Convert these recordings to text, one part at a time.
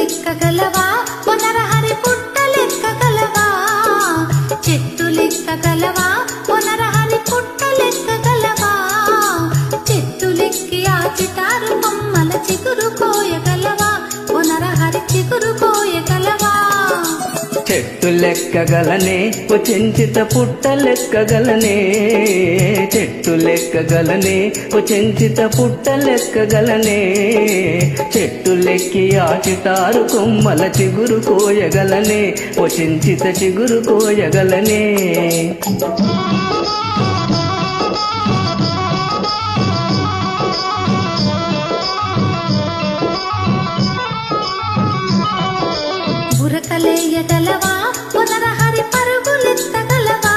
లెక్కగలవా పునరహరి పుట్టలెక్కగలవా చెట్టు లెక్కగలవా పునరహరి పుట్టలెక్కగలవా చెట్టు లెక్కి ఆ చిటారు కొమ్మల చిగురు కోయగలవా పునరహరి చిగురు కోయగలవా చెట్టు లెక్కగలనే ఓ చెంచిత పుట్ట లెక్కగలనే చెట్టు లెక్కగలనే ఓ చెంచిత పుట్ట లెక్కగలనే చెట్టు లెక్కి ఆ చిటారు కొమ్మల చిగురు కోయగలనే ఓ చెంచిత చిగురు కోయగలనే ఉరకలేయగలవా పునరహరి పరుగులెత్తగలవా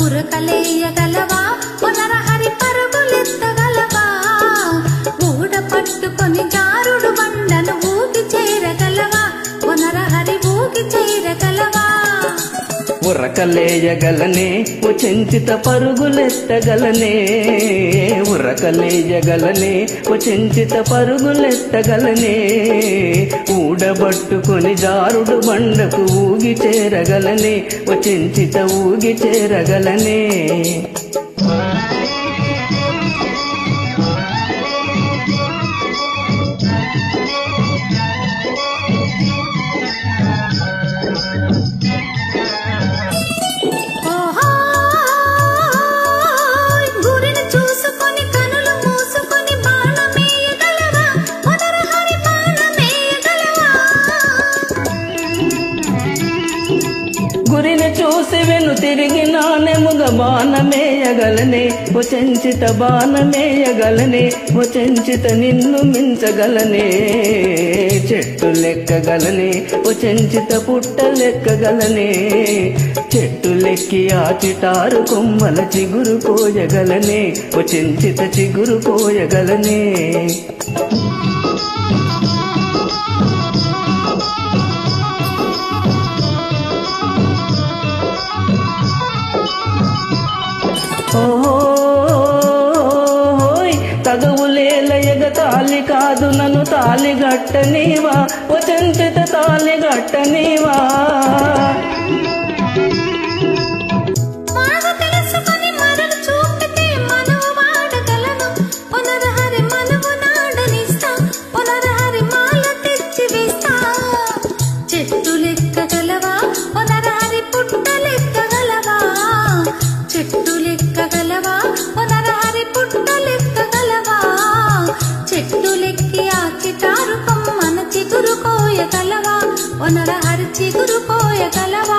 ఉరకలేయగలవా పునరహరి పరుగులెత్తగలవా ఊడ పట్టుకొని జారుడు బండను ఊగి చేరగలవా పునరహరి ఊగి చేరగలవా ఉరకలేయగలనే ఓ చెంచిత పరుగులెత్తగలనే ఉరకలేయగలనే ఓ చెంచిత పరుగులెత్తగలనే ఊడబట్టుకొని జారుడు బండకు ఊగి చేరగలనే ఓ చెంచిత ఊగి చేరగలనే గురిని చూసి వెను తిరిగి నానెముగ బాణమేయగలనే ఓ చెంచిత బాణమేయగలనే ఓ చెంచిత నిన్ను మించగలనే చెట్టు లెక్కగలనే ఓ చెంచిత పుట్ట లెక్కగలనే చెట్టు లెక్కి ఆ చిటారు కొమ్మల చిగురు కోయగలనే ఓ చెంచిత చిగురు కోయగలనే తగవులేలయగ తాలి కాదు నన్ను తాలి గట్టనీవా ఓ చెంచిత తాలి గట్టనీవా చెట్టు లెక్కగలవా పునరహరి పుట్టలెక్కగలవా చెట్టు లెక్కగలవా పునరహరి పుట్టలెక్కగలవా చెట్టు లెక్కి ఆ చిటారు కొమ్మన చిగురు కోయగలవా పునరహరి చిగురు కోయగలవా